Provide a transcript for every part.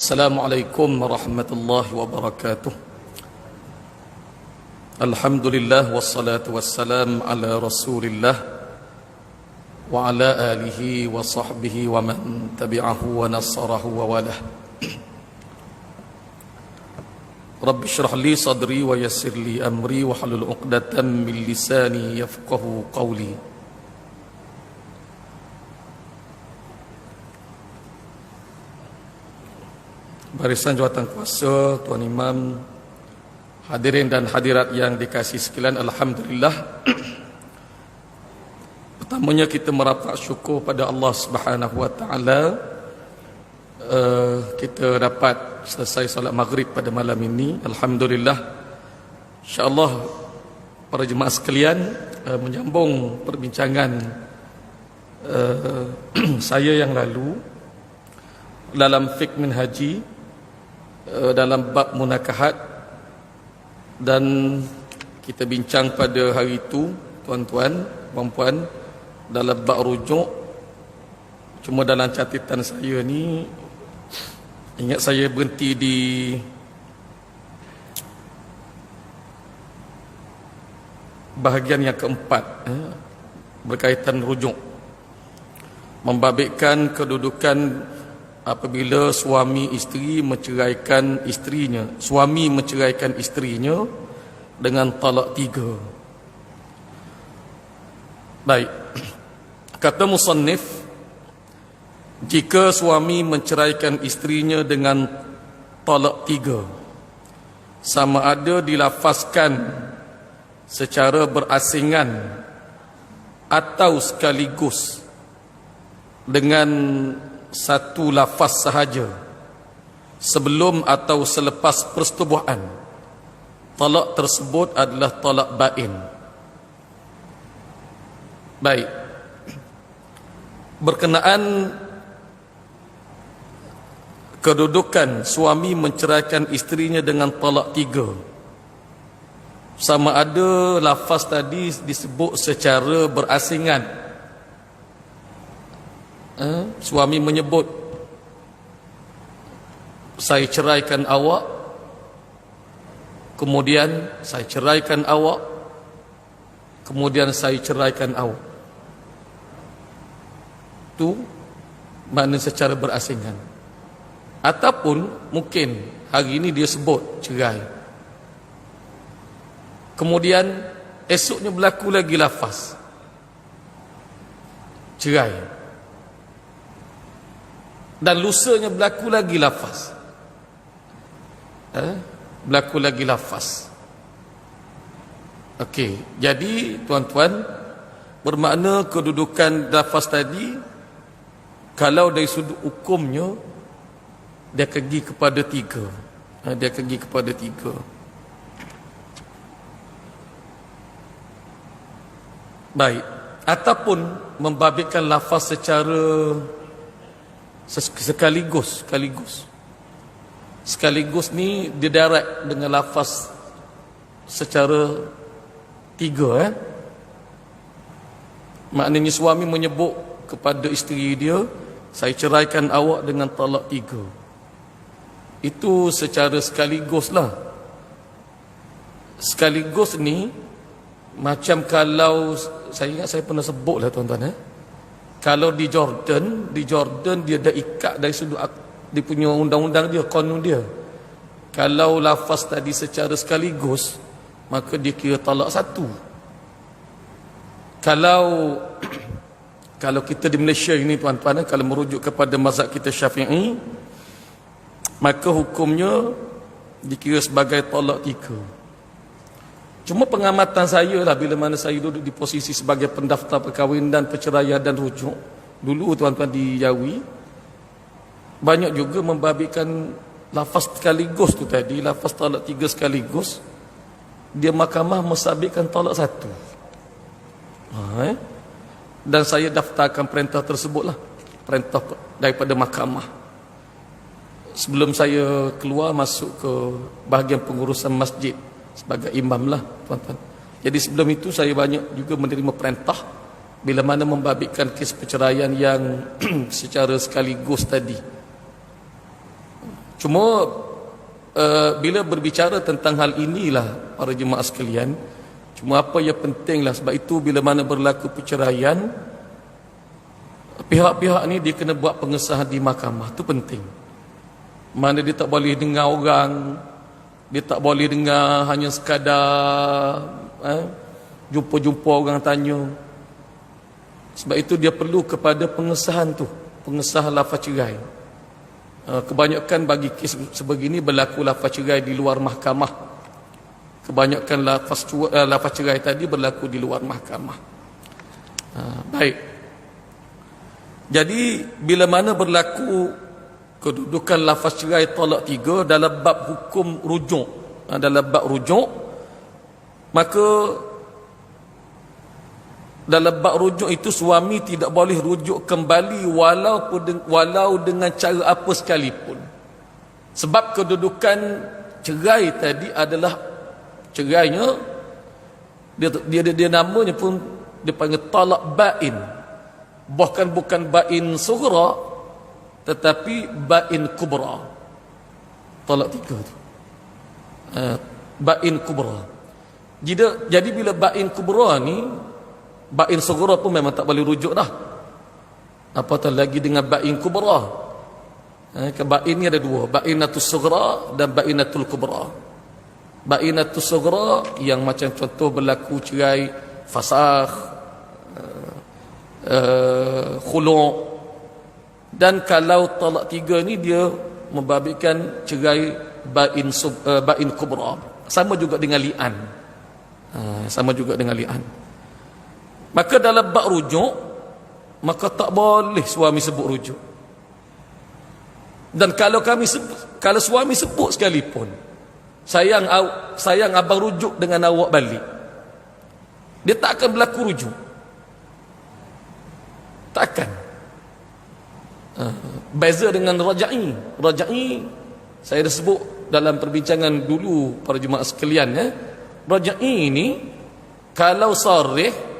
Assalamualaikum warahmatullahi wabarakatuh. Alhamdulillah wassalatu wassalam ala Rasulillah wa ala alihi wa sahbihi wa man tabi'ahu wa nasarahu wa walah. Rabbi shrah li sadri wa yassir li amri wa hlul 'uqdatam min lisani yafqahu qawli. Barisan jawatan kuasa, Tuan Imam, hadirin dan hadirat yang dikasihi sekalian, alhamdulillah. Pertamanya kita merapat syukur pada Allah Subhanahu wa taala. Kita dapat selesai solat maghrib pada malam ini, alhamdulillah. Insya-Allah para jemaah sekalian, menyambung perbincangan saya yang lalu dalam fiqh minhaji, dalam bab munakahat, dan kita bincang pada hari itu, tuan-tuan, puan-puan, dalam bab rujuk. Cuma dalam catatan saya ni, ingat saya berhenti di bahagian yang keempat, berkaitan rujuk, membabitkan kedudukan apabila suami isteri menceraikan isterinya, suami menceraikan isterinya dengan talak 3. Baik, kata musannif, jika suami menceraikan isterinya dengan talak 3, sama ada dilafazkan secara berasingan atau sekaligus dengan satu lafaz sahaja, sebelum atau selepas persetubuhan, talak tersebut adalah talak bain. Baik, berkenaan kedudukan suami menceraikan isterinya dengan talak 3, sama ada lafaz tadi disebut secara berasingan. Suami menyebut, saya ceraikan awak, kemudian saya ceraikan awak, kemudian saya ceraikan awak. Itu makna secara berasingan. Ataupun mungkin hari ini dia sebut cerai, kemudian esoknya berlaku lagi lafaz cerai, dan lusanya berlaku lagi lafaz, berlaku lagi lafaz. Okey, jadi tuan-tuan, bermakna kedudukan lafaz tadi, kalau dari sudut hukumnya, dia pergi kepada 3. Dia pergi kepada 3. Baik, ataupun membabitkan lafaz secara sekaligus ni dia direct dengan lafaz secara 3. Maknanya suami menyebut kepada isteri dia, saya ceraikan awak dengan talak 3. Itu secara sekaligus lah. Sekaligus ni macam kalau saya ingat saya pernah sebut lah, tuan-tuan, kalau di Jordan dia dah ikat dari sudut dia punya undang-undang dia, kanun dia. Kalau lafaz tadi secara sekaligus, maka dia kira talak 1. Kalau kita di Malaysia ini, tuan-tuan, kalau merujuk kepada mazhab kita Syafi'i, maka hukumnya dikira sebagai talak 3. Cuma pengamatan saya lah, bila mana saya duduk di posisi sebagai pendaftar perkahwinan, perceraian dan rujuk dulu, tuan-tuan, di Yawi, banyak juga membabitkan lafaz sekaligus tu tadi, lafaz talak 3 sekaligus, dia mahkamah mensabitkan talak 1. Dan saya daftarkan perintah tersebut lah, perintah daripada mahkamah, sebelum saya keluar masuk ke bahagian pengurusan masjid sebagai imam lah, tuan-tuan. Jadi sebelum itu saya banyak juga menerima perintah bila mana membabitkan kes perceraian yang secara sekaligus tadi. Cuma bila berbicara tentang hal inilah para jemaah sekalian, cuma apa yang pentinglah, sebab itu bila mana berlaku perceraian, pihak-pihak ni dia kena buat pengesahan di mahkamah. Tu penting. Mana dia tak boleh dengar orang, dia tak boleh dengar hanya sekadar jumpa-jumpa orang tanya. Sebab itu dia perlu kepada pengesahan tu, pengesahan lafaz cerai. Kebanyakan bagi kes sebegini berlaku lafaz cerai di luar mahkamah. Kebanyakan lafaz cerai tadi berlaku di luar mahkamah. Baik. Jadi bila mana berlaku kedudukan lafaz cerai talak 3 dalam bab hukum rujuk, dalam bab rujuk, maka dalam bab rujuk itu suami tidak boleh rujuk kembali walau dengan cara apa sekalipun. Sebab kedudukan cerai tadi adalah cerainya, dia namanya pun dia panggil talak bain. Bahkan bukan bain sughra, tetapi bain kubra. Talak 3 tu. Bain kubra. Jadi bila bain kubra ni, bain sughra pun memang tak boleh rujuk dah. Apatah lagi dengan bain kubra. Bain ni ada dua, bainatus sughra dan bainatul kubra. Bainatus sughra yang macam contoh berlaku cerai fasakh, khulu', dan kalau talak 3 ni dia membabitkan cerai bain kubra. Sama juga dengan li'an. Sama juga dengan li'an. Maka dalam bab rujuk, maka tak boleh suami sebut rujuk. Dan kalau suami sebut sekalipun, sayang abang rujuk dengan awak balik, dia tak akan berlaku rujuk. Takkan. Beza dengan raja'i. Raja'i saya dah sebut dalam perbincangan dulu para jemaah sekalian, raja'i ini kalau sarih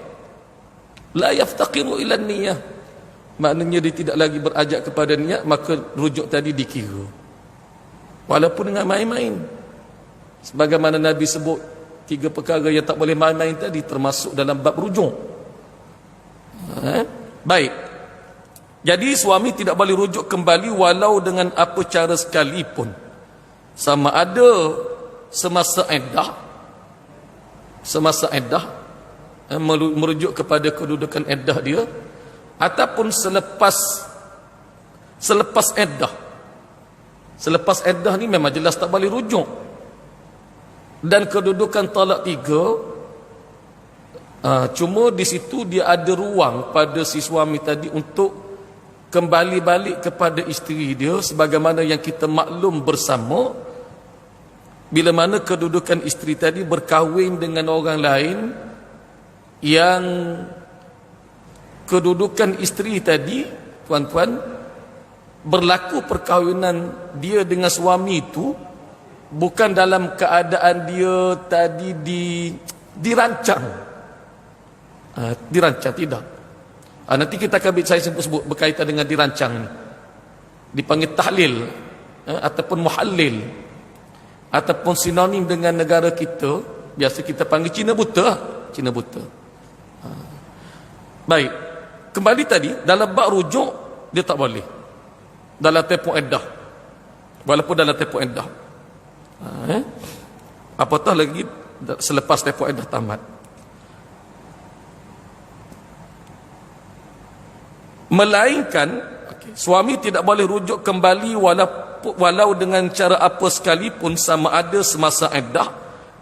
la yaftaqiru ila niyah, maknanya dia tidak lagi berajak kepada niat, maka rujuk tadi dikira walaupun dengan main-main. Sebagaimana Nabi sebut 3 perkara yang tak boleh main-main tadi termasuk dalam bab rujuk. Baik. Jadi suami tidak boleh rujuk kembali walau dengan apa cara sekalipun, sama ada semasa iddah, merujuk kepada kedudukan iddah dia, ataupun selepas iddah. Selepas iddah ni memang jelas tak boleh rujuk. Dan kedudukan talak 3, cuma di situ dia ada ruang pada si suami tadi untuk kembali balik kepada isteri dia, sebagaimana yang kita maklum bersama, bila mana kedudukan isteri tadi berkahwin dengan orang lain, yang kedudukan isteri tadi, tuan-tuan, berlaku perkahwinan dia dengan suami itu bukan dalam keadaan dia tadi dirancang. Dirancang, tidak. Nanti kita akan saya sebut berkaitan dengan dirancang ni. Dipanggil tahlil ataupun muhallil, ataupun sinonim dengan negara kita, biasa kita panggil Cina buta. Cina buta. Baik, kembali tadi dalam bab rujuk dia tak boleh dalam tempoh iddah, walaupun dalam tempoh iddah, apatah lagi selepas tempoh iddah tamat. Melainkan suami tidak boleh rujuk kembali walau dengan cara apa sekalipun, sama ada semasa iddah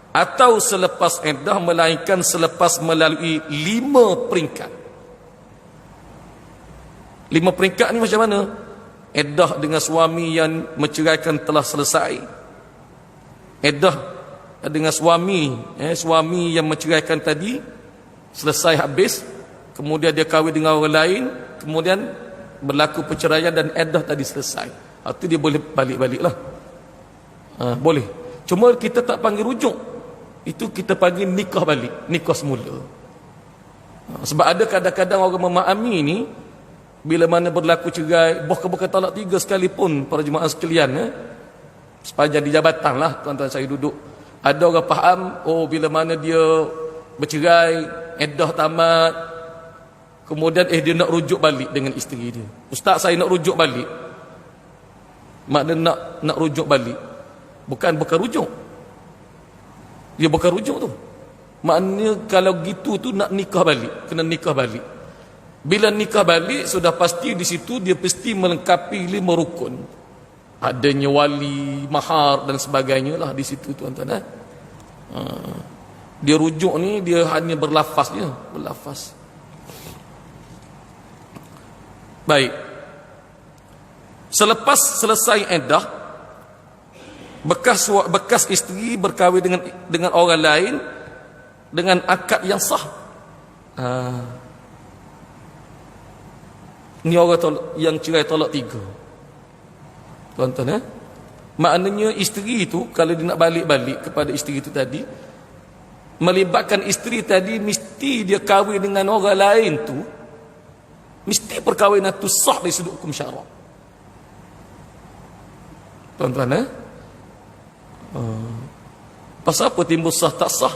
atau selepas iddah, melainkan selepas melalui 5 peringkat. 5 peringkat ni macam mana? Iddah dengan suami yang menceraikan telah selesai. Iddah dengan suami yang menceraikan tadi selesai habis, kemudian dia kahwin dengan orang lain, kemudian berlaku perceraian dan iddah tadi selesai. Itu dia boleh balik-balik lah. Boleh. Cuma kita tak panggil rujuk. Itu kita panggil nikah balik, nikah semula. Sebab ada kadang-kadang orang memahami ni, bila mana berlaku cerai, bukan talak 3 sekalipun para jemaah sekalian, sepanjang di jabatan lah tuan-tuan saya duduk. Ada orang faham, oh bila mana dia bercerai, iddah tamat, kemudian dia nak rujuk balik dengan isteri dia. Ustaz, saya nak rujuk balik. Makna nak rujuk balik, bukan rujuk. Dia bukan rujuk tu. Maknanya kalau gitu tu nak nikah balik, kena nikah balik. Bila nikah balik, sudah pasti di situ dia mesti melengkapi 5 rukun. Adanya wali, mahar dan sebagainya lah di situ tuan-tuan. Dia rujuk ni dia hanya berlafaz je, berlafaz. Baik. Selepas selesai iddah, bekas isteri berkahwin dengan orang lain dengan akad yang sah. Ni orang yang cerai tolak 3. Tuan-tuan, maknanya isteri itu kalau dia nak balik kepada isteri itu tadi, melibatkan isteri tadi, mesti dia kahwin dengan orang lain tu, mesti perkahwinan tu sah dari sudut hukum syarak. Tuan-tuan, pasal apa timbul sah tak sah?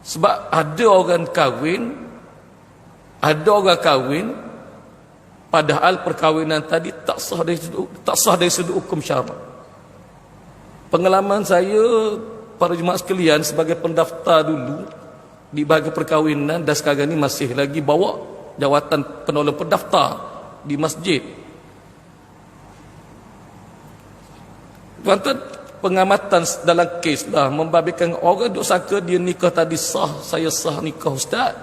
Sebab ada orang kahwin, padahal perkahwinan tadi tak sah dari sudut hukum syarak. Pengalaman saya, para jemaah sekalian, sebagai pendaftar dulu di bahagian perkahwinan, dan sekarang ni masih lagi bawa jawatan penolong pendaftar di masjid. Tuan-tuan, pengamatan dalam kes lah membabitkan orang duk sangka dia nikah tadi sah, saya sah nikah ustaz.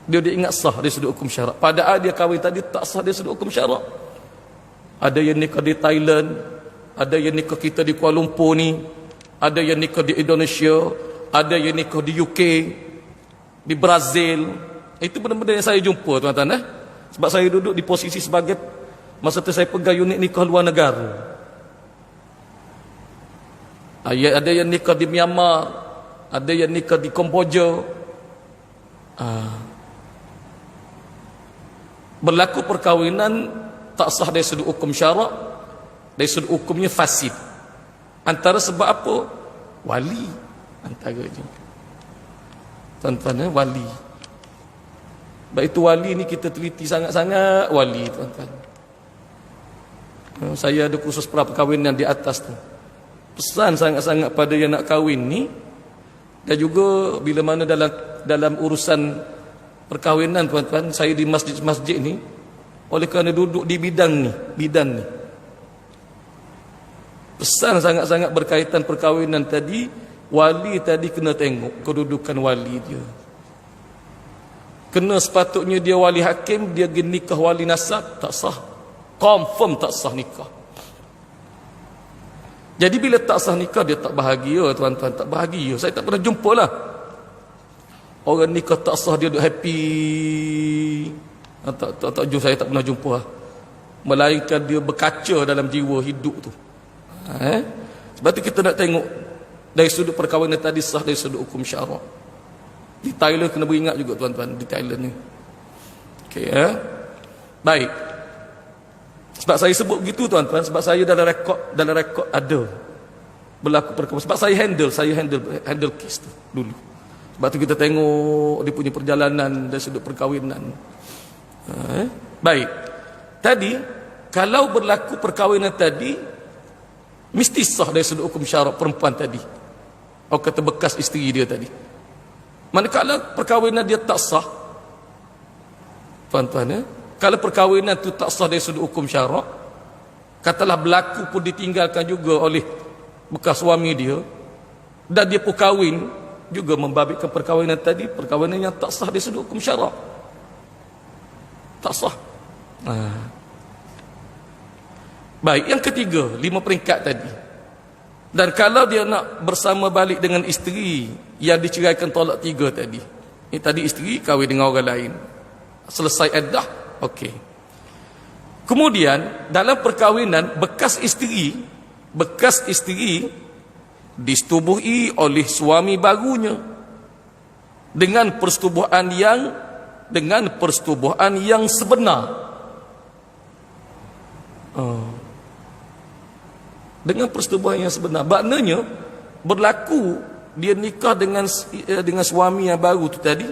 Dia ingat sah dari sudut hukum syarak, padahal dia kahwin tadi tak sah dari sudut hukum syarak. Ada yang nikah di Thailand, ada yang nikah kita di Kuala Lumpur ni, ada yang nikah di Indonesia, ada yang nikah di UK, di Brazil. Itu benda-benda yang saya jumpa tuan-tuan. Sebab saya duduk di posisi sebagai, masa tu saya pegang unit nikah luar negara. Ada yang nikah di Myanmar, ada yang nikah di Kamboja. Berlaku perkahwinan tak sah dari sudut hukum syarak, dari sudut hukumnya fasid. Antara sebab apa? Wali antaranya. Tuan-tuan, wali. Baik itu wali ni kita teliti sangat-sangat wali tuan-tuan. Saya ada kursus perkahwinan di atas tu. Pesan sangat-sangat pada yang nak kahwin ni, dan juga bila mana dalam urusan perkahwinan tuan-tuan, saya di masjid-masjid ni, oleh kerana duduk di bidang ni, pesan sangat-sangat berkaitan perkahwinan tadi, wali tadi kena tengok kedudukan wali dia. Kena sepatutnya dia wali hakim, dia nikah wali nasab, tak sah. Confirm tak sah nikah. Jadi bila tak sah nikah, dia tak bahagia tuan-tuan, tak bahagia. Saya tak pernah jumpa lah orang nikah tak sah dia duk happy. Tak jumpa, saya tak pernah jumpa lah. Melainkan dia berkaca dalam jiwa hidup tu. Sebab tu kita nak tengok dari sudut perkahwinan tadi sah dari sudut hukum syarak. Di Thailand kena beringat juga tuan-tuan, di Thailand ni. Okey, baik. Sebab saya sebut begitu tuan-tuan, sebab saya dalam rekod ada berlaku perkahwinan. Sebab saya handle kes tu dulu. Sebab tu kita tengok dia punya perjalanan dari sudut perkahwinan. Baik. Tadi kalau berlaku perkahwinan tadi mesti sah dari sudut hukum syarak perempuan tadi. Orang kata bekas isteri dia tadi. Manakala perkahwinan dia tak sah, tuan-tuan, kalau perkahwinan tu tak sah dari sudut hukum syarak, katalah berlaku pun ditinggalkan juga oleh bekas suami dia, dan dia pun kahwin juga membabitkan perkahwinan tadi, perkahwinan yang tak sah dari sudut hukum syarak, tak sah. Baik, yang ketiga, 5 peringkat tadi. Dan kalau dia nak bersama balik dengan isteri yang diceraikan tolak 3 tadi, ini tadi isteri kahwin dengan orang lain, selesai iddah, okey. Kemudian dalam perkahwinan bekas isteri disetubuhi oleh suami barunya dengan persetubuhan yang sebenar. dengan persetubuhan yang sebenar. Maknanya berlaku dia nikah dengan suami yang baru tu tadi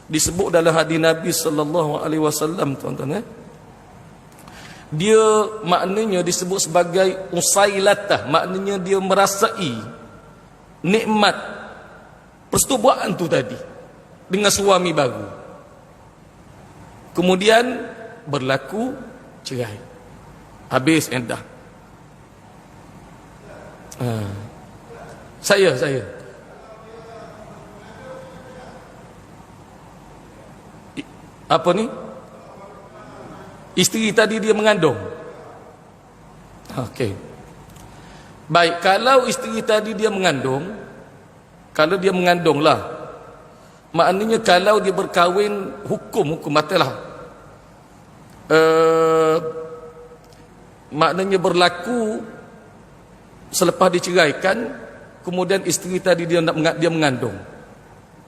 disebut dalam hadis Nabi sallallahu alaihi wasallam, tuan-tuan. Dia maknanya disebut sebagai usailatah, maknanya dia merasai nikmat persetubuhan tu tadi dengan suami baru. Kemudian berlaku cerai, habis endah. Saya apa ni, isteri tadi dia mengandung. Okey, baik, kalau isteri tadi dia mengandung, kalau dia mengandung lah, maknanya kalau dia berkahwin hukum matilah, maknanya berlaku selepas diceraikan, kemudian isteri tadi dia mengandung.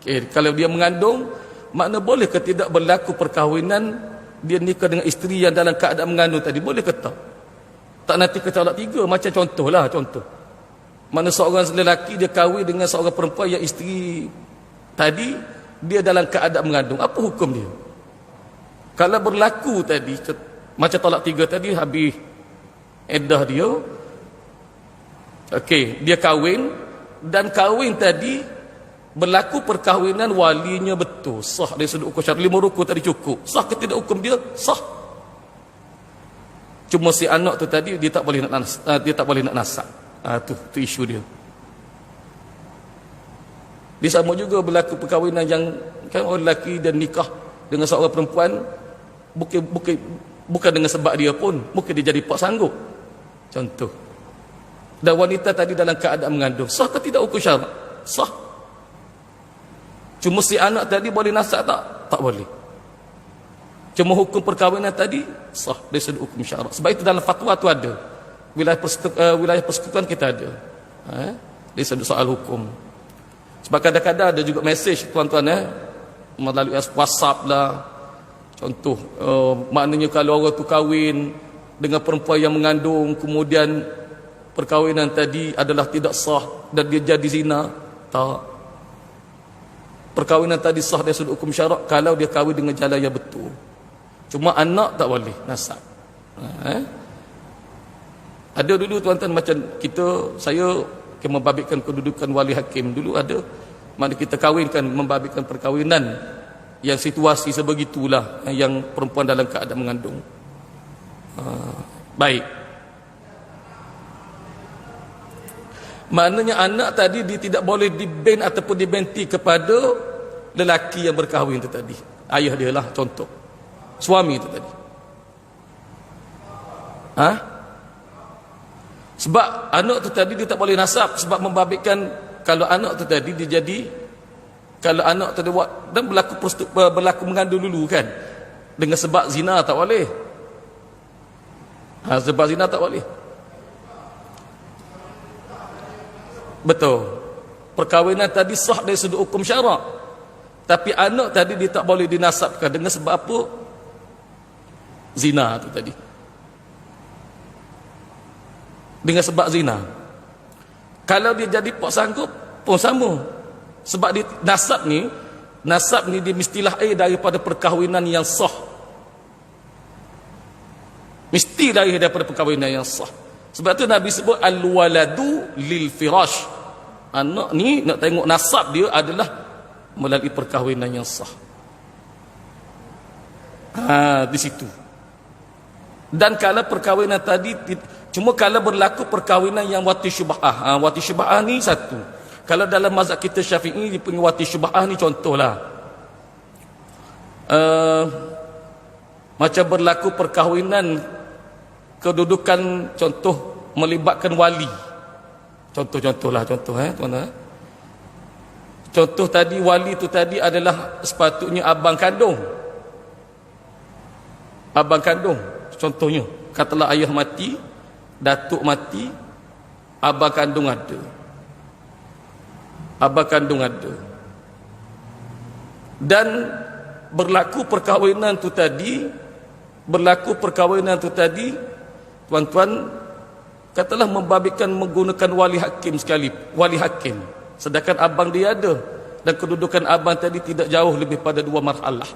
Okay, kalau dia mengandung, makna boleh ke tidak berlaku perkahwinan dia nikah dengan isteri yang dalam keadaan mengandung tadi, boleh ke tak? Tak nanti ke talak 3, macam contoh. Mana seorang lelaki dia kahwin dengan seorang perempuan yang isteri tadi dia dalam keadaan mengandung, apa hukum dia? Kalau berlaku tadi macam talak 3 tadi, habis iddah dia, okey, dia kahwin, dan kahwin tadi berlaku perkahwinan walinya betul, sah dari sudut hukum syar'i, 5 rukun tadi cukup, sah ke tidak hukum dia? Sah. Cuma si anak tu tadi dia tak boleh nak nasab. Tu isu dia. Dia sama juga berlaku perkahwinan yang kan orang lelaki dan nikah dengan seorang perempuan bukan dengan sebab dia pun, mungkin dia jadi pak sanggup, contoh. Dan wanita tadi dalam keadaan mengandung, sah ke tidak hukum syarak? Sah. Cuma si anak tadi boleh nasab tak? Tak boleh. Cuma hukum perkahwinan tadi sah dari sudut hukum syarak. Sebab itu dalam fatwa tu ada, wilayah persekutuan kita ada, dari sudut soal hukum. Sebab kadang-kadang ada juga mesej, tuan-tuan, melalui WhatsApp lah, contoh, maknanya kalau orang tu kahwin dengan perempuan yang mengandung, kemudian perkahwinan tadi adalah tidak sah dan dia jadi zina. Tak. Perkahwinan tadi sah dari sudut hukum syarak kalau dia kahwin dengan jalan yang betul. Cuma anak tak boleh nasab. Ada dulu, tuan-tuan, macam saya membabitkan kedudukan wali hakim dulu ada, mana kita kahwinkan, membabitkan perkahwinan yang situasi sebegitulah, yang perempuan dalam keadaan mengandung. Baik, maknanya anak tadi dia tidak boleh diben ataupun dibenti kepada lelaki yang berkahwin itu tadi, ayah dia lah, contoh suami itu tadi. Sebab anak tu tadi dia tak boleh nasab, sebab membabitkan kalau anak tu tadi dia jadi, kalau anak tu dia buat dan berlaku mengandung dulu kan, dengan sebab zina tak boleh. Sebab zina tak boleh. Betul. Perkahwinan tadi sah dari sudut hukum syarak, tapi anak tadi dia tak boleh dinasabkan dengan sebab apa? Zina tu tadi. Dengan sebab zina. Kalau dia jadi pak sanggup pun sama. Sebab dia, nasab ni dia mestilah daripada perkahwinan yang sah. Mesti daripada perkahwinan yang sah. Sebab tu Nabi sebut al-waladu lil firash. Anak ni nak tengok nasab dia adalah melalui perkahwinan yang sah. Di situ. Dan kalau perkahwinan tadi, cuma kalau berlaku perkahwinan yang wati syubhah. Wati syubhah ni satu. Kalau dalam mazhab kita Syafi'i dia punya wati syubhah ni, contohlah macam berlaku perkahwinan kedudukan, contoh melibatkan wali. Contoh-contohlah, tuan-tuan. Contoh tadi, wali tu tadi adalah sepatutnya abang kandung. Abang kandung, contohnya, katalah ayah mati, datuk mati, abang kandung ada. Abang kandung ada. Dan berlaku perkahwinan tu tadi, tuan-tuan, katalah membabitkan menggunakan wali hakim sekali, wali hakim, sedangkan abang dia ada, dan kedudukan abang tadi tidak jauh lebih pada 2 marhalah,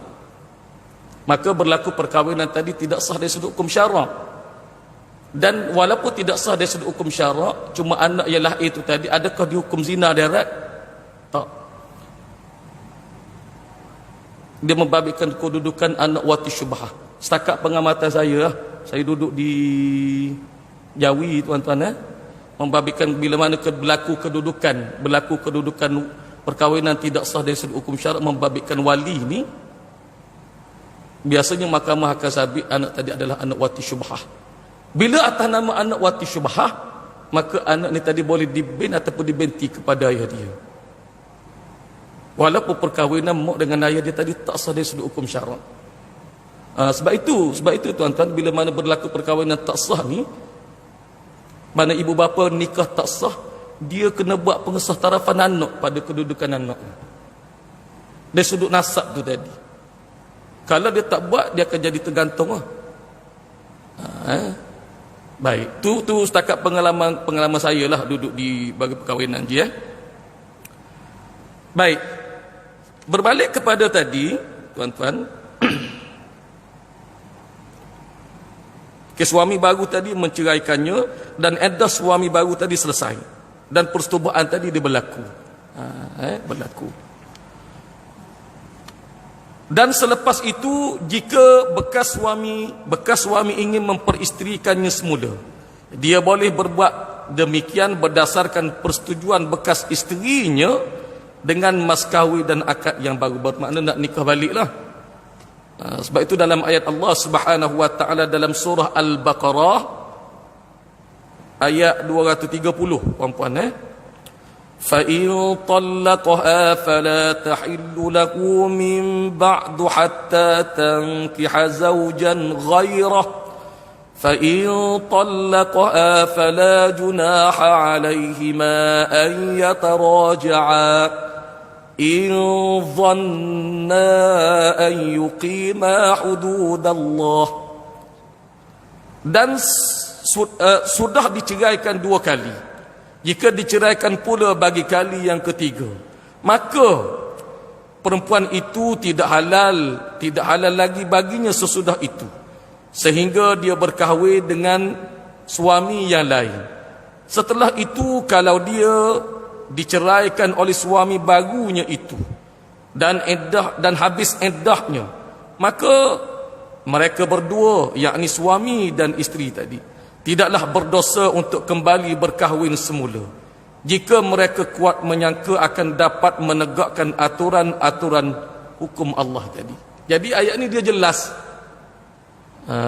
maka berlaku perkahwinan tadi tidak sah dari sudut hukum syarak. Dan walaupun tidak sah dari sudut hukum syarak, cuma anak yang lahir itu tadi, adakah dihukum zina darat? Tak. Dia membabitkan kedudukan anak wati syubhah. Setakat pengamatan saya duduk di Jawi, tuan-tuan, membabitkan bila mana berlaku kedudukan perkahwinan tidak sah dari sudut hukum syarak, membabitkan wali ni, biasanya mahkamah akan sabit anak tadi adalah anak wati syubhah. Bila atas nama anak wati syubhah, maka anak ni tadi boleh dibin ataupun dibenti kepada ayah dia, walaupun perkahwinan mak dengan ayah dia tadi tak sah dari sudut hukum syarak. Sebab itu tuan-tuan, bila mana berlaku perkahwinan tak sah ni, mana ibu bapa nikah tak sah, dia kena buat pengesah tarafan anak pada kedudukan anak dari sudut nasab tu tadi. Kalau dia tak buat, dia akan jadi tergantung lah. Baik, tu setakat pengalaman saya lah duduk di bagi perkahwinan je. Baik, berbalik kepada tadi, tuan-tuan, suami baru tadi menceraikannya dan iddah suami baru tadi selesai dan persetubuhan tadi dia berlaku. Berlaku. Dan selepas itu, jika bekas suami ingin memperisterikannya semula, dia boleh berbuat demikian berdasarkan persetujuan bekas isterinya dengan mas kahwin dan akad yang baru. Bermakna nak nikah baliklah. Sebab itu dalam ayat Allah Subhanahu wa taala dalam surah Al-Baqarah ayat 230, puan-puan, فَإِنْ طَلَّقَهَا فَلَا تَحِلُّ لَهُ مِنْ بَعْدُ حَتَّى تَنْكِحَ زَوْجًا غَيْرَهُ فَإِنْ طَلَّقَهَا فَلَا جُنَاحَ عَلَيْهِمَا أَنْ يَتَرَاجَعَا إِنْ ظَنَّا أَنْ يُقِيمَا حُدُودَ اللَّهِ. Dan sudah diceraikan 2 kali. Jika diceraikan pula bagi kali yang ketiga, maka perempuan itu tidak halal lagi baginya sesudah itu, sehingga dia berkahwin dengan suami yang lain. Setelah itu, kalau dia diceraikan oleh suami barunya itu dan habis iddahnya, maka mereka berdua, yakni suami dan isteri tadi, tidaklah berdosa untuk kembali berkahwin semula jika mereka kuat menyangka akan dapat menegakkan aturan-aturan hukum Allah tadi. Jadi ayat ni dia jelas.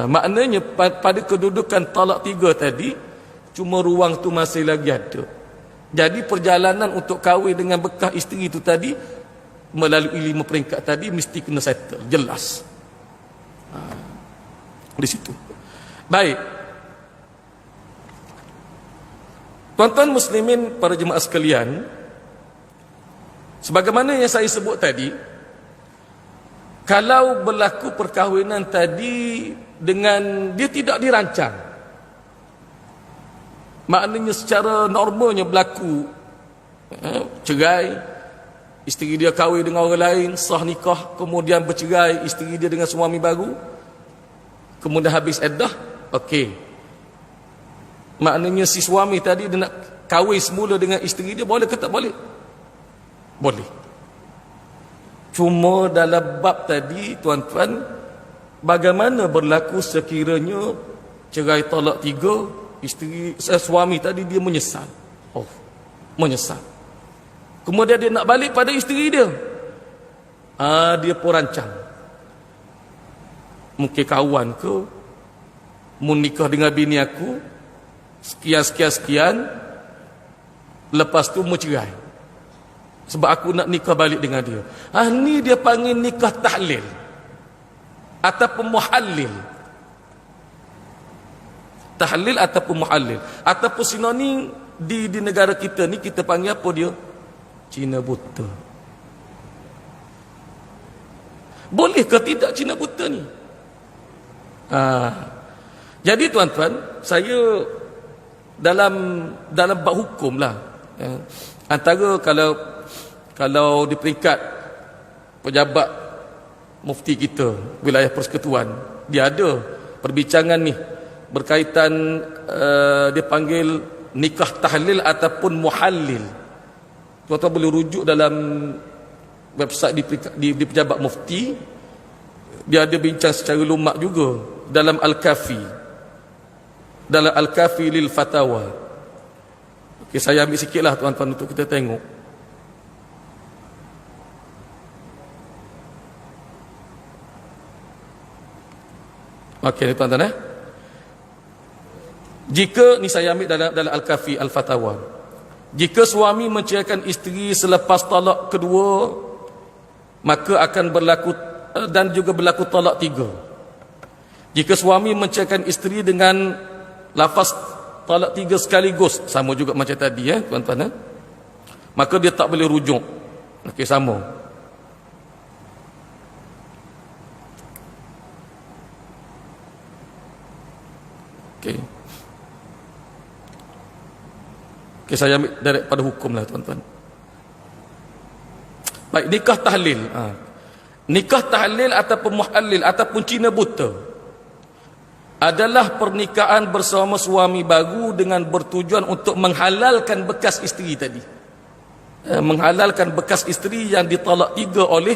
Maknanya pada kedudukan talak 3 tadi, cuma ruang tu masih lagi ada. Jadi perjalanan untuk kahwin dengan bekas isteri itu tadi melalui 5 peringkat tadi mesti kena settle, jelas. Di situ. Baik. Tuan-tuan muslimin, para jemaah sekalian, sebagaimana yang saya sebut tadi, kalau berlaku perkahwinan tadi dengan dia tidak dirancang, maknanya secara normalnya berlaku cerai, isteri dia kahwin dengan orang lain, sah nikah, kemudian bercerai isteri dia dengan suami baru, kemudian habis iddah, okey. Maknanya si suami tadi dia nak kahwin semula dengan isteri dia, boleh ke tak boleh? Boleh. Cuma dalam bab tadi, tuan-tuan, bagaimana berlaku sekiranya cerai talak 3, suami tadi dia menyesal. Menyesal. Kemudian dia nak balik pada isteri dia. Dia pun rancang. Mungkin kawan ke, mau nikah dengan bini aku, sekian, lepas tu mau cerai sebab aku nak nikah balik dengan dia. Ni dia panggil nikah tahlil ataupun muhallil. Tahlil ataupun muhallil, ataupun sinonim di negara kita ni kita panggil apa dia? Cina buta. Boleh ke tidak Cina buta ni? Jadi tuan-tuan, saya dalam bab hukum lah. Antara kalau di peringkat pejabat mufti kita, wilayah persekutuan, dia ada perbincangan ni berkaitan dia panggil nikah tahlil ataupun muhallil. Tuan-tuan boleh rujuk dalam website di pejabat mufti, dia ada bincang secara lumak juga dalam Al-Kafi lil Fatawa. Okay, saya ambil sikit lah tuan-tuan untuk kita tengok. Okey tuan-tuan Jika ni saya ambil dalam Al-Kafi Al-Fatawa. Jika suami menceraikan isteri selepas talak kedua, maka akan berlaku dan juga berlaku talak tiga. Jika suami menceraikan isteri dengan lafaz talak tiga sekaligus, sama juga macam tadi tuan-tuan maka dia tak boleh rujuk. Okey, sama. Okey. Okey, saya ambil daripada hukum lah tuan-tuan. Baik, nikah tahlil. Nikah tahlil ataupun muhallil ataupun cina buta adalah pernikahan bersama suami baru dengan bertujuan untuk menghalalkan bekas isteri tadi. Menghalalkan bekas isteri yang ditalak tiga oleh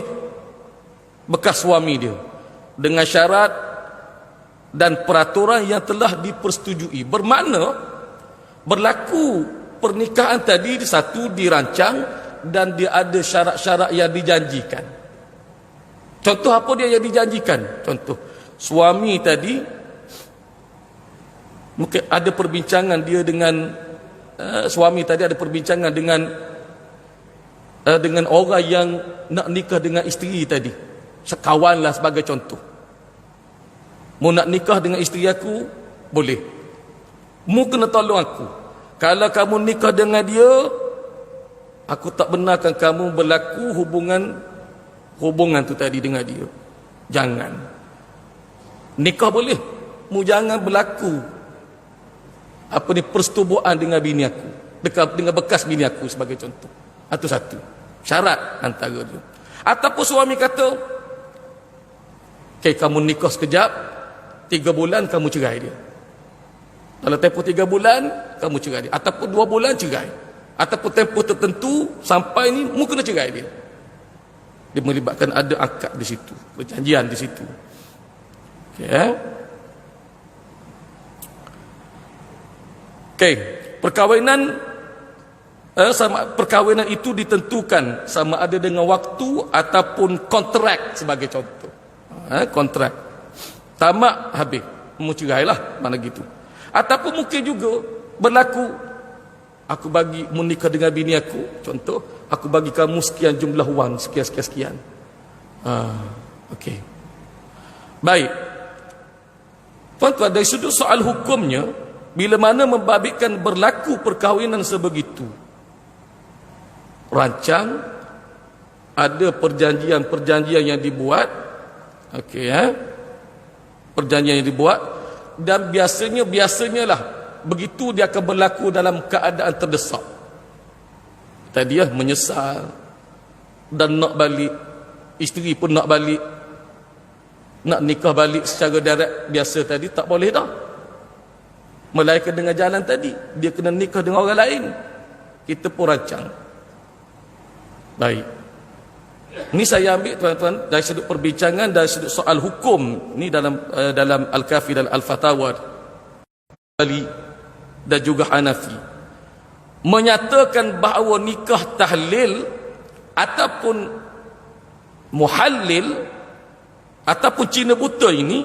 bekas suami dia dengan syarat dan peraturan yang telah dipersetujui. Bermakna berlaku pernikahan tadi satu dirancang dan dia ada syarat-syarat yang dijanjikan. Contoh apa dia yang dijanjikan? Contoh, suami tadi mungkin ada perbincangan dia dengan suami tadi ada perbincangan dengan orang yang nak nikah dengan isteri tadi. Sekawan lah sebagai contoh. Mu nak nikah dengan isteri aku, boleh. Mu kena tolong aku. Kalau kamu nikah dengan dia, aku tak benarkan kamu berlaku hubungan tu tadi dengan dia. Jangan. Nikah boleh. Mu jangan berlaku persetubuhan dengan bini aku, dengan bekas bini aku sebagai contoh. Itu satu syarat antara dia. Ataupun suami kata, okay, kamu nikah sekejap, 3 bulan kamu cerai dia. Kalau tempoh 3 bulan kamu cerai dia, ataupun 2 bulan cerai, ataupun tempoh tertentu sampai ni mu kena cerai dia. Dia melibatkan ada akad di situ, perjanjian di situ. Okay, okay. Perkahwinan itu ditentukan sama ada dengan waktu ataupun kontrak sebagai contoh. Kontrak tamat habis, mu cerailah, mana gitu. Ataupun mungkin juga berlaku, aku bagi mu nikah dengan bini aku, contoh, aku bagi kamu sekian jumlah wang, sekian. Okey. Baik. Tuan-tuan, dari sudut soal hukumnya, bila mana membabitkan berlaku perkahwinan sebegitu, rancang, ada perjanjian yang dibuat, okey perjanjian yang dibuat, dan biasanya lah begitu dia akan berlaku dalam keadaan terdesak. Tadi menyesal dan nak balik, isteri pun nak balik, nak nikah balik secara direct biasa tadi tak boleh dah, melainkan dengan jalan tadi dia kena nikah dengan orang lain. Kita pun rancang. Baik, ni saya ambil tuan-tuan dari sudut perbincangan, dari sudut soal hukum ni dalam Al-Kafi dan Al-Fatawa dan juga Hanafi, menyatakan bahawa nikah tahlil ataupun muhallil ataupun cina buta ini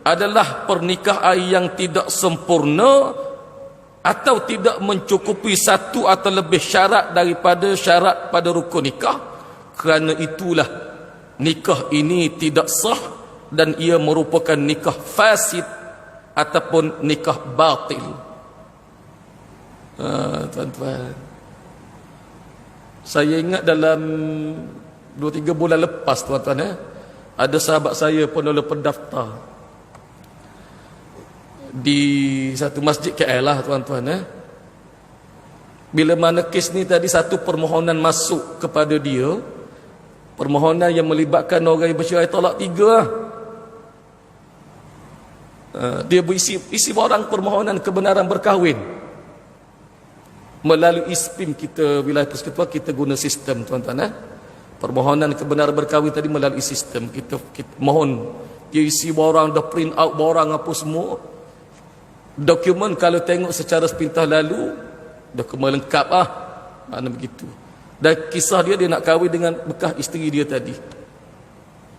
adalah pernikahan yang tidak sempurna atau tidak mencukupi satu atau lebih syarat daripada syarat pada rukun nikah. Kerana itulah nikah ini tidak sah dan ia merupakan nikah fasid ataupun nikah batil. Tuan-tuan, saya ingat dalam 2-3 bulan lepas tuan-tuan, ada sahabat saya pun pendaftar di satu masjid KL lah tuan-tuan, Bila mana kes ni tadi satu permohonan masuk kepada dia, permohonan yang melibatkan orang yang bercerai talak 3 lah. Dia isi barang permohonan kebenaran berkahwin melalui ISPIM kita, wilayah persekutuan kita guna sistem, tuan-tuan. Permohonan kebenaran berkahwin tadi melalui sistem kita mohon, dia isi barang, dah print out barang apa semua, dokumen kalau tengok secara sepintas lalu dokumen lengkap lah, mana begitu. Dan kisah dia nak kahwin dengan bekas isteri dia tadi,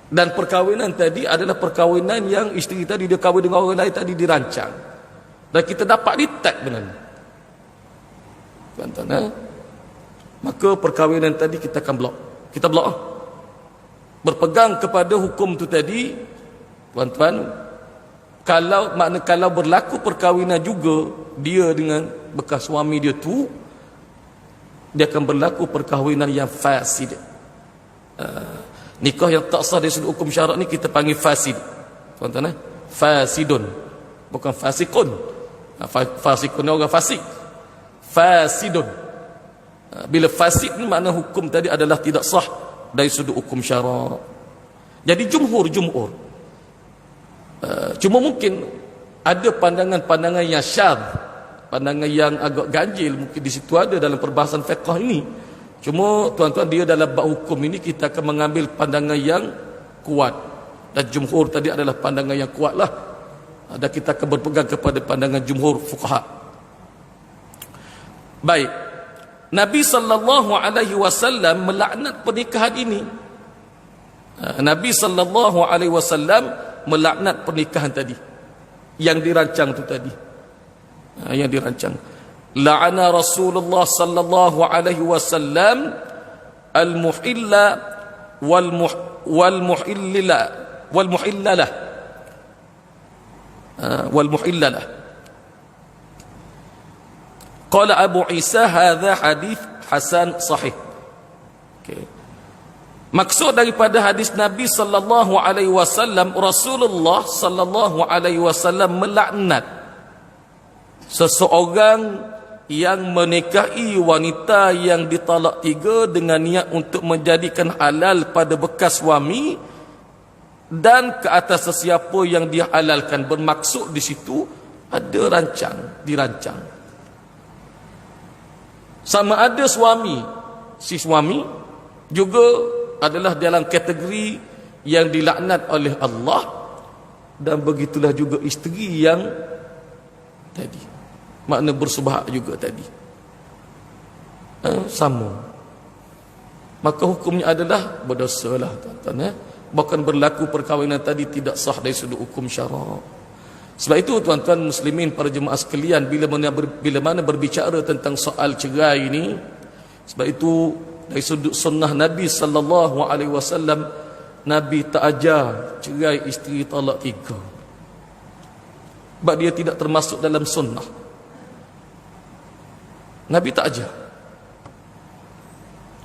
dan perkahwinan tadi adalah perkahwinan yang isteri tadi dia kahwin dengan orang lain tadi dirancang, dan kita dapat detect benar ni, tuan-tuan. Maka perkahwinan tadi kita akan blok, kita blok lah. Berpegang kepada hukum tu tadi, tuan-tuan, kalau berlaku perkahwinan juga dia dengan bekas suami dia tu, dia akan berlaku perkahwinan yang fasid. Nikah yang tak sah dari sudut hukum syarak ni kita panggil fasid, tuan-tuan. Fasidun, bukan fasikun. Fasikun ni orang fasik. Fasidun, bila fasid ni makna hukum tadi adalah tidak sah dari sudut hukum syarak. Jadi jumhur cuma mungkin ada pandangan-pandangan yang syadz, pandangan yang agak ganjil, mungkin di situ ada dalam perbahasan fiqh ini. Cuma tuan-tuan, dia dalam bab hukum ini kita akan mengambil pandangan yang kuat, dan jumhur tadi adalah pandangan yang kuat lah, dan kita akan berpegang kepada pandangan jumhur fuqaha. Baik, Nabi SAW melaknat pernikahan ini. Nabi SAW melaknat pernikahan tadi yang dirancang tu tadi, yang dirancang. La'ana Rasulullah sallallahu alaihi wasallam al-muhilla wal muhillalah Qala Abu Isa hadha hadith hasan sahih. Okay. Maksud daripada hadis Nabi sallallahu alaihi wasallam, Rasulullah sallallahu alaihi wasallam melaknat seseorang yang menikahi wanita yang ditalak 3 dengan niat untuk menjadikan halal pada bekas suami dan ke atas sesiapa yang dia halalkan. Bermaksud di situ ada dirancang. Sama ada si suami juga adalah dalam kategori yang dilaknat oleh Allah, dan begitulah juga isteri yang tadi, makna bersubhat juga tadi, sama. Maka hukumnya adalah berdosa lah, tuan-tuan. Bahkan berlaku perkahwinan tadi tidak sah dari sudut hukum syarak. Sebab itu tuan-tuan muslimin, para jemaah sekalian, bila mana berbicara tentang soal cerai ini, sebab itu dari sudut sunnah Nabi sallallahu alaihi wasallam, Nabi tak ajar cerai isteri talak 3. Sebab dia tidak termasuk dalam sunnah. Nabi tak ajar.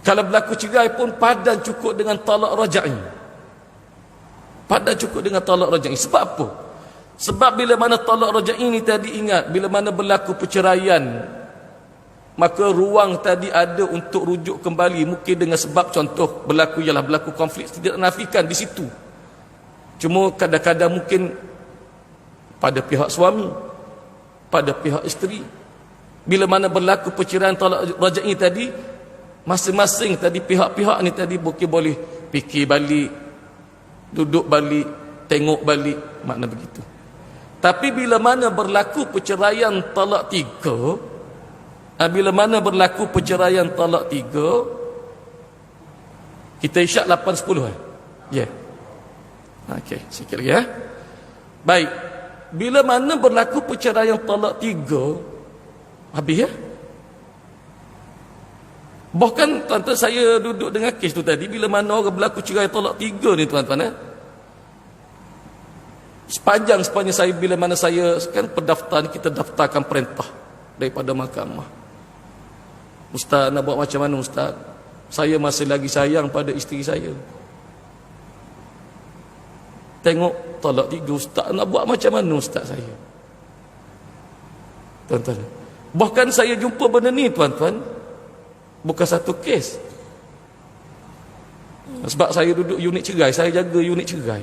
Kalau berlaku cerai pun padan cukup dengan talak raj'i. Padan cukup dengan talak raj'i. Sebab apa? Sebab bila mana talak raj'i ni tadi, ingat, bila mana berlaku perceraian, maka ruang tadi ada untuk rujuk kembali. Mungkin dengan sebab contoh berlaku konflik, tidak nafikan di situ. Cuma kadang-kadang mungkin pada pihak suami, pada pihak isteri, bila mana berlaku perceraian talak raj'i tadi, masing-masing tadi pihak-pihak ni tadi mungkin boleh fikir balik, duduk balik, tengok balik, makna begitu. Tapi bila mana berlaku perceraian talak 3, bila mana berlaku perceraian talak 3, kita isyak 8-10 ya. Okey, sikit lagi ya. Baik, bila mana berlaku perceraian talak 3, habis ya. Bahkan tuan-tuan, saya duduk dengan kes tu tadi, bila mana orang berlaku cerai talak 3 ni tuan-tuan, sepanjang saya, bila mana saya kan pendaftaran, kita daftarkan perintah daripada mahkamah. Ustaz, nak buat macam mana Ustaz? Saya masih lagi sayang pada isteri saya. Tengok talak 3 Ustaz, nak buat macam mana Ustaz saya? Tuan-tuan, Bahkan saya jumpa benda ni tuan-tuan, bukan satu kes. Sebab saya duduk unit cerai, saya jaga unit cerai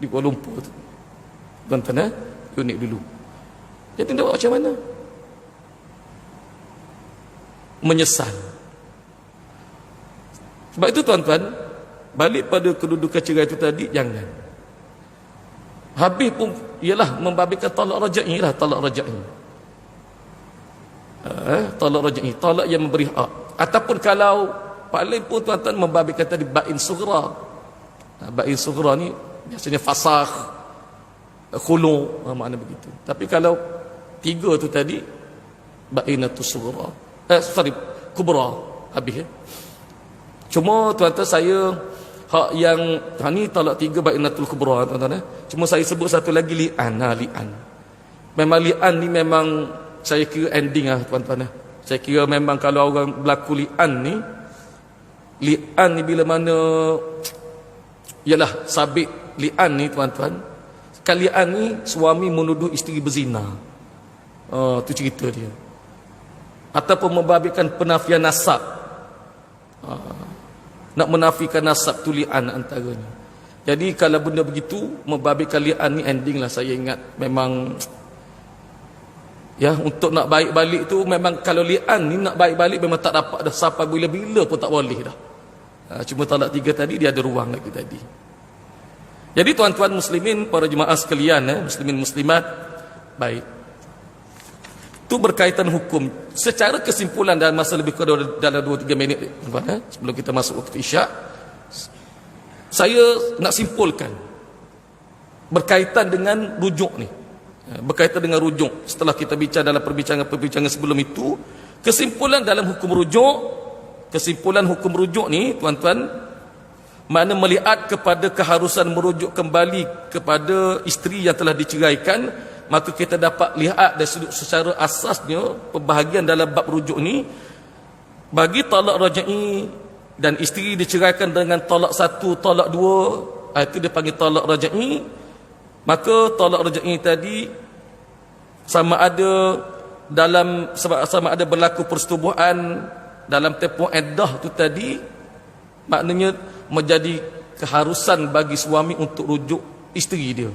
di Kuala Lumpur tu. Tuan-tuan, unit dulu. Jadi tengok macam mana? Menyesal. Sebab itu tuan-tuan, balik pada kedudukan cerai itu tadi, jangan. Habis pun ialah membabitkan talak raj'i lah, talak raj'i. Talak raj'i, talak yang memberi hak. Ataupun kalau paling pun tuan-tuan membabitkan tadi ba'in sughra. Ba'in sughra ni biasanya fasakh, khulu, makna begitu. Tapi kalau tiga tu tadi, ba'inatus sughra. Kubra habis ya. Cuma tuan-tuan saya hak yang ni talak tiga ba'inatul kubra tuan-tuan. Cuma saya sebut satu lagi li'an. Li'an. Memang li'an ni memang saya kira ending lah tuan-tuan. Saya kira memang kalau orang berlaku li'an ni bila mana ialah sabit li'an ni tuan-tuan. Kan li'an ni suami menuduh isteri berzina. Tu cerita dia. Ataupun membabitkan penafian nasab. Nak menafikan nasab tu li'an antaranya. Jadi kalau benda begitu membabitkan li'an ni ending lah saya ingat. Memang ya, untuk nak baik balik tu memang kalau li'an ni nak baik balik memang tak dapat dah, sampai bila-bila pun tak boleh dah. Cuma talak tiga tadi dia ada ruang lagi tadi. Jadi tuan-tuan muslimin, para jemaah sekalian, muslimin muslimat, baik. Itu berkaitan hukum. Secara kesimpulan dalam masa lebih kurang dalam 2-3 minit sebelum kita masuk waktu isyak, saya nak simpulkan berkaitan dengan rujuk ni. Berkaitan dengan rujuk, setelah kita bincang dalam perbincangan sebelum itu, kesimpulan dalam hukum rujuk, kesimpulan hukum rujuk ni tuan-tuan, mana melihat kepada keharusan merujuk kembali kepada isteri yang telah diceraikan, maka kita dapat lihat dari sudut secara asasnya pembahagian dalam bab rujuk ni, bagi talak raj'i dan isteri diceraikan dengan talak satu, talak dua, itu dia panggil talak raj'i. Maka talak raj'i tadi sama ada ada berlaku persetubuhan dalam tempoh iddah tu tadi, maknanya menjadi keharusan bagi suami untuk rujuk isteri dia.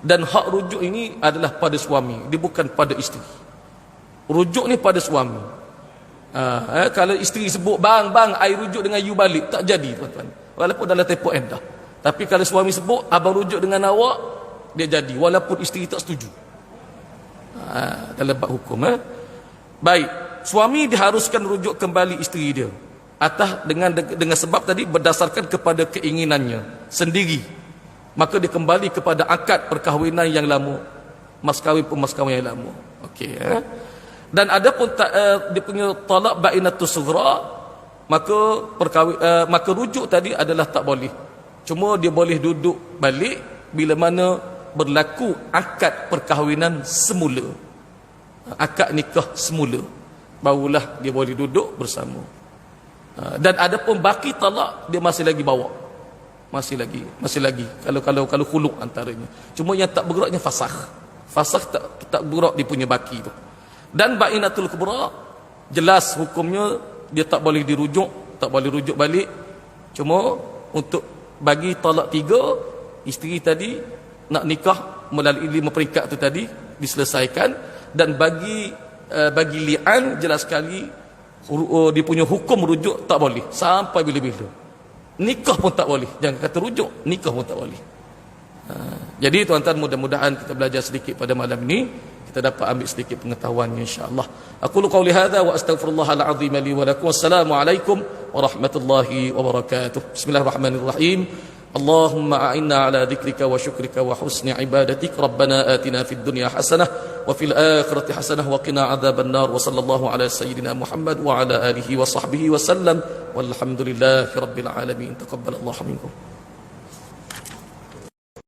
Dan hak rujuk ini adalah pada suami, dia bukan pada isteri. Rujuk ni pada suami. Kalau isteri sebut bang I rujuk dengan you balik, tak jadi tuan-tuan, walaupun dalam tempoh iddah. Tapi kalau suami sebut abang rujuk dengan awak, dia jadi walaupun isteri tak setuju. Dalam bab hukum. Baik, suami diharuskan rujuk kembali isteri dia atas dengan sebab tadi berdasarkan kepada keinginannya sendiri. Maka dia kembali kepada akad perkahwinan yang lama, mas kahwin pun mas kahwin yang lama. Okey. Dan ada pun dia punya talak ba'inatus sughra, maka rujuk tadi adalah tak boleh. Cuma dia boleh duduk balik bila mana berlaku akad perkahwinan semula, akad nikah semula, barulah dia boleh duduk bersama. Dan ada pun baki talak dia masih lagi bawa, masih lagi kalau khuluk antaranya. Cuma yang tak bergeraknya fasakh tak bergerak dia punya baki tu. Dan ba'inatul kubra jelas hukumnya dia tak boleh dirujuk, tak boleh rujuk balik. Cuma untuk bagi talak tiga, isteri tadi nak nikah melalui 5 peringkat tu tadi diselesaikan. Dan bagi li'an jelas sekali dia punya hukum rujuk tak boleh sampai bila-bila. Nikah pun tak boleh, jangan kata rujuk, nikah pun tak boleh. Jadi tuan-tuan, mudah-mudahan kita belajar sedikit pada malam ini, kita dapat ambil sedikit pengetahuannya insya-Allah. Aku qauli hadza wa astaghfirullahal azim li wa lakum. Wassalamualaikum warahmatullahi wabarakatuh. Bismillahirrahmanirrahim. Allahumma a'inna ala dzikrika wa syukrika wa husni ibadatik. Rabbana atina fid dunya hasanah wa fil akhirati hasanah wa qina adzabannar. Wa sallallahu ala sayyidina Muhammad wa ala alihi wa sahbihi wa sallam. Walhamdulillahi rabbil alamin. Taqabbalallahu minkum.